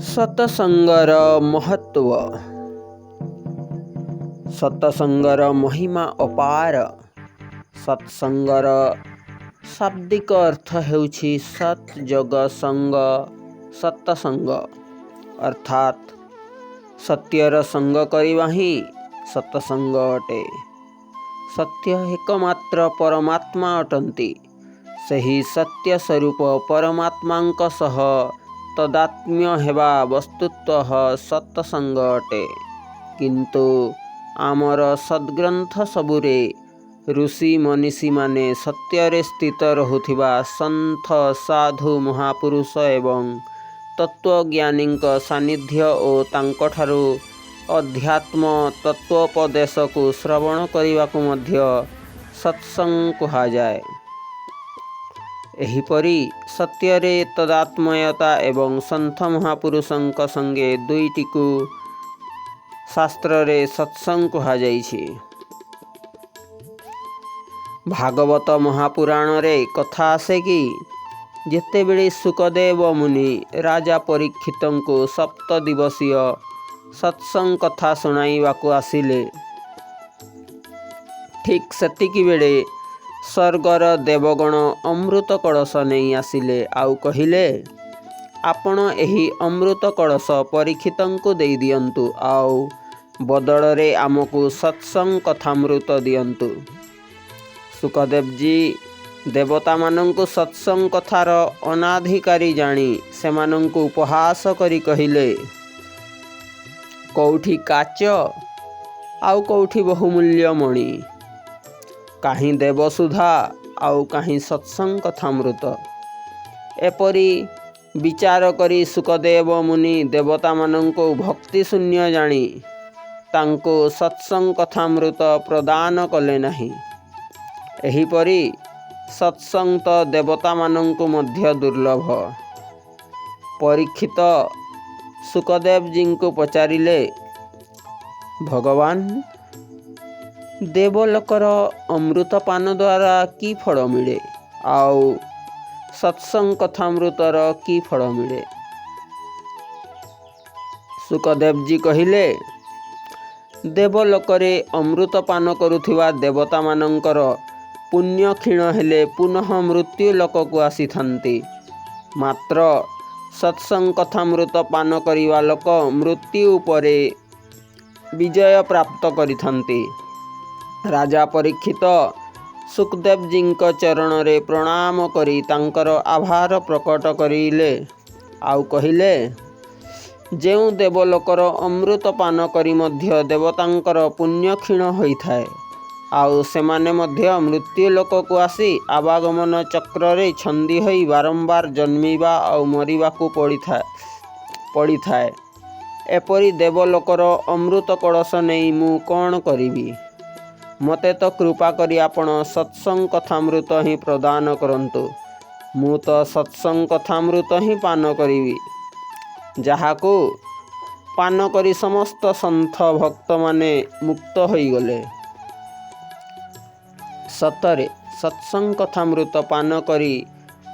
सत्संगर महत्व। सत्संगर महिमा अपार। सत्संगर शाब्दिक अर्थ हेउछि सत् जग संग सत्संग, अर्थात सत्यर संग करिवा ही सत्संग अटे। सत्य एकमात्र परमात्मा अटंती। सही सत्य स्वरूप परमात्मांक सह तदात्म्य हेबा वस्तुत्व सत्संग अटे। किंतु आमर सद्ग्रंथ सबुरे ऋषि मनीषी माने सत्यरे स्थित रहुथिबा संथ साधु महापुरुष एवं तत्वज्ञानी सानिध्य और तांकठारु अध्यात्म तत्वोपदेश को श्रवण करने को मध्य सत्संग कहा जाए। एहिपरि सत्यरे तदात्मयता एवं संथ महापुरुषंक संगे दुईटी को शास्त्र रे सत्संग कहा जाइछि। भागवत महापुराण रे कथा आसे कि जेतेबेले सुखदेव मुनि राजा परीक्षित को 7 दिवसीय सत्संग कथा सुनाइबाकू आसिले, ठीक सेतिकी बेले स्वर्गर देवगण अमृत कलश नहीं आसिले आउ कहिले, आपण एही अमृत कलश परीक्षित को दे दियंतु आउ बदल रे आमको सत्संग कथामृत दियंतु। सुखदेव जी देवता मानंकु सत्संग कथार अनाधिकारी जानी सेमानंकु उपहास करी कहिले, कौठी काच आउ कौठी बहुमूल्य मणि, काहीं देवसुधा आउ काहीं सत्संग कथामृत। एपरी विचार करी सुखदेव मुनि देवता मानंको भक्ति शून्य जानी तांको सत्संग कथामृत प्रदान कले नहीं। एहिपरि सत्संग तो देवता मानंको मध्य दुर्लभ। परीक्षित सुखदेव जी को पचारिले, भगवान देवलोकर अमृत पान द्वारा की फल मिले आउ सत्संग कथामृतर की फल मिले। सुखदेव जी कहिले, देवलोकरे अमृत पान करुथिबा देवता मानंकर पुण्य क्षीण हेले पुनः मृत्यु लोक को आसी थांती, मात्र सत्संग कथामृत पान करिवा लोक मृत्यु उपरे विजय प्राप्त करि थांती। राजा परीक्षित सुखदेव जी चरण रे प्रणाम करी तांकर आभार प्रकट करिले आउ कहिले, जेउ देवलोकर अमृत पान करी मध्य देवतांकर पुण्य क्षीण होइथाए आउ सेमाने मध्य मृत्यु लोक को आसी आवागमन चक्र रे छंदी होई बारंबार जन्मिबा आउ मरिबा को पड़िथाए। एपरी देवलोकर अमृत कलश नहीं मु कौन करिबी? मते तो कृपा करी आपण सत्संग कथामृत ही प्रदान करंतु। मु तो सत्संग कथामृत ही पान करिबी, जहाको पान करी समस्त संथ भक्त माने मुक्त होई गले। सतरे सत्संग कथामृत पान करी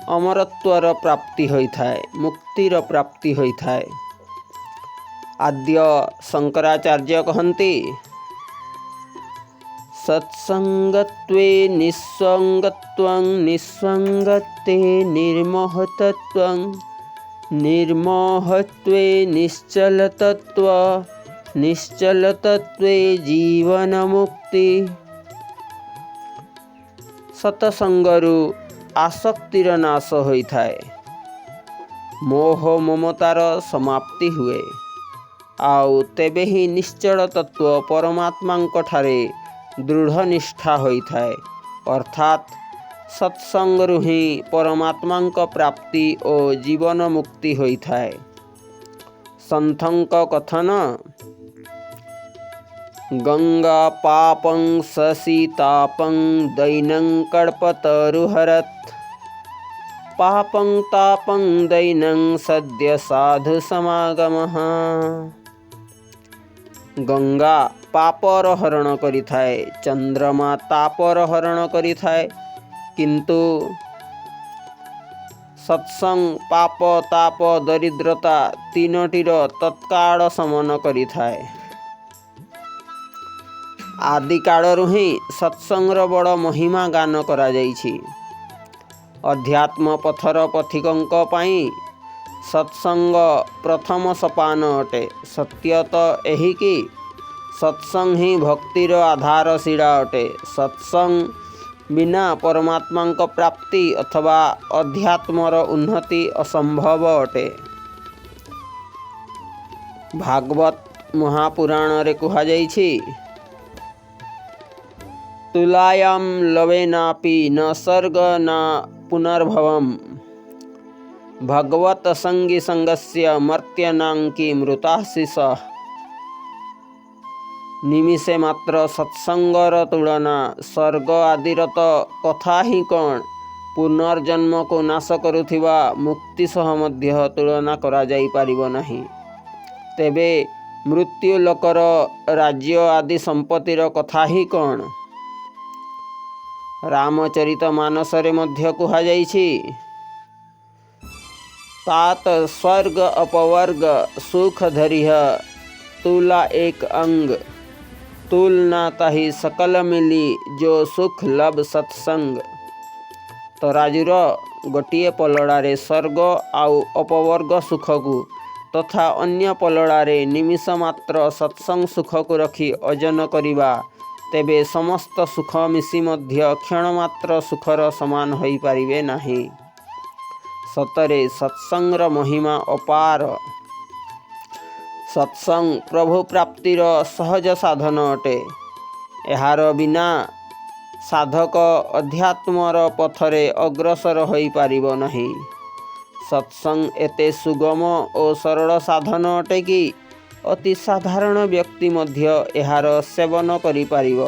अमरत्वर प्राप्ति होइथाए, मुक्तिर प्राप्ति होइथाए। आद्य शंकराचार्य कहन्ति, सत्संगत्वे निस्संगत्वं निस्संगत्वे निर्मोहतत्वं निर्मोहत्वे निश्चलतत्व निश्चलतत्वे जीवन मुक्ति। सत्संगरु आसक्तिर नाश होइथाए, मोह ममतार समाप्ति हुए आउ तेबे ही निश्चल तत्व परमात्मांक ठारे दृढ़ निष्ठा होइथाए, अर्थात सत्संगरु ही परमात्मांक प्राप्ति और जीवन मुक्ति होइथाए। संथंक कथन, गंगा पापं ससीतापं दैनं कल्पतरुहरत् पापं तापं दैनं सद्य साधु समागमः। गंगा पापर हरण करि थाए, चंद्रमा तापर हरण करि थाए, किंतु ସତ୍ସଙ୍ଗ ପାପ ତାପ ଦରିଦ୍ରତା ତିନୋଟିର ତତ୍କାଳ ଶମନ କରିଥାଏ। ଆଦିକାଳରୁ ହିଁ ସତ୍ସଙ୍ଗର ବଡ଼ ମହିମା ଗାନ କରାଯାଇଛି। ଅଧ୍ୟାତ୍ମ ପଥର ପଥିକଙ୍କ ପାଇଁ ସତ୍ସଙ୍ଗ ପ୍ରଥମ ସୋପାନ ଅଟେ। ସତ୍ୟ ତ ଏହିକି ସତ୍ସଙ୍ଗ ହିଁ ଭକ୍ତିର ଆଧାରଶିଳା ଅଟେ। ସତ୍ସଙ୍ଗ ବିନା ପରମାତ୍ମାଙ୍କ ପ୍ରାପ୍ତି ଅଥବା ଅଧ୍ୟାତ୍ମର ଉନ୍ନତି ଅସମ୍ଭବ ଅଟେ। ଭାଗବତ ମହାପୁରାଣରେ କୁହାଯାଇଛି, ତୁଲାୟାମ୍ ଲବେନାପି ନ ସର୍ଗ ନ ପୁନର୍ଭବମ୍ ଭଗବତ ସଙ୍ଗୀ ସଙ୍ଗସ୍ୟ ମର୍ତ୍ତ୍ୟନାଙ୍କି ମୃତାଶିଷ। ନିମିଷେ ମାତ୍ର ସତ୍ସଙ୍ଗର ତୁଳନା ସ୍ୱର୍ଗ ଆଦିର ତ କଥା ହିଁ କ'ଣ, ପୁନର୍ଜନ୍ମକୁ ନାଶ କରୁଥିବା ମୁକ୍ତି ସହ ମଧ୍ୟ ତୁଳନା କରାଯାଇପାରିବ ନାହିଁ। ତେବେ ମୃତ୍ୟୁ ଲୋକର ରାଜ୍ୟ ଆଦି ସମ୍ପତ୍ତିର କଥା ହିଁ କ'ଣ? ରାମଚରିତ ମାନସରେ ମଧ୍ୟ କୁହାଯାଇଛି, तात स्वर्ग अपवर्ग सुख धरिह तुला एक अंग तुलना ताहि सकल मिली जो सुख लब सत्संग। ତରାଜୁର ଗୋଟିଏ ପଲଡ଼ାରେ ସ୍ୱର୍ଗ ଆଉ ଅପବର୍ଗ ସୁଖକୁ ତଥା ଅନ୍ୟ ପଲଡ଼ାରେ ନିମିଷ ମାତ୍ର ସତ୍ସଙ୍ଗ ସୁଖକୁ ରଖି ଓଜନ କରିବା, ତେବେ ସମସ୍ତ ସୁଖ ମିଶି ମଧ୍ୟ କ୍ଷଣମାତ୍ର ସୁଖର ସମାନ ହୋଇପାରିବେ ନାହିଁ। ସତରେ ସତ୍ସଙ୍ଗର ମହିମା ଅପାର। ସତ୍ସଙ୍ଗ ପ୍ରଭୁ ପ୍ରାପ୍ତିର ସହଜ ସାଧନ ଅଟେ। ଏହାର ବିନା ସାଧକ ଅଧ୍ୟାତ୍ମର ପଥରେ ଅଗ୍ରସର ହୋଇପାରିବ ନାହିଁ। ସତ୍ସଙ୍ଗ ଏତେ ସୁଗମ ଓ ସରଳ ସାଧନ ଅଟେ କି ଅତି ସାଧାରଣ ବ୍ୟକ୍ତି ମଧ୍ୟ ଏହାର ସେବନ କରିପାରିବ।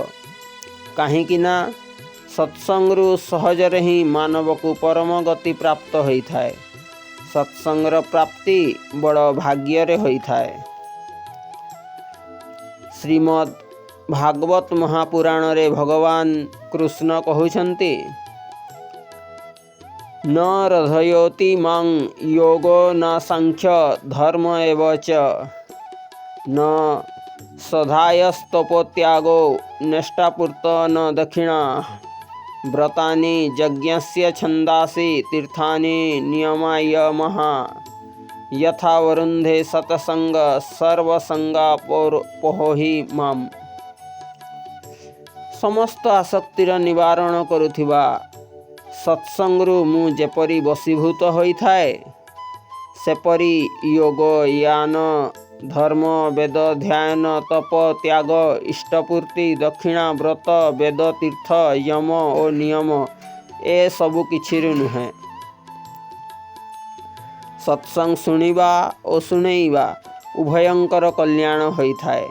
କାହିଁକି ନା ସତ୍ସଙ୍ଗରୁ ସହଜରେ ହିଁ ମାନବକୁ ପରମ ଗତି ପ୍ରାପ୍ତ ହୋଇଥାଏ। ସତ୍ସଙ୍ଗର ପ୍ରାପ୍ତି ବଡ଼ ଭାଗ୍ୟରେ ହୋଇଥାଏ। ଶ୍ରୀମଦ୍ ଭାଗବତ ମହାପୁରାଣରେ ଭଗବାନ କୃଷ୍ଣ କହୁଛନ୍ତି, न रधयोति मां योगो न सांख्य धर्म एव च न सधायस्तपोत्यागो नेष्टापूर्त न दक्षिणा व्रतानि यज्ञस्य छन्दासि तीर्थानि नियमायमः यथा वरुन्धे सतसंग सर्वसंगापोहि माम। समस्त आसक्तिर निवारण करुथिबा सत्संगरू मु जेपरी बसीभूत होइथाए, सेपरी योग यान धर्म वेद ध्यान तप त्याग इष्टपूर्ति दक्षिणा व्रत वेद तीर्थ यम और नियम ए सबु किछिरु नुहे। सत्संग शुणिबा और शुणेइबा उभयंकर कल्याण होइथाए।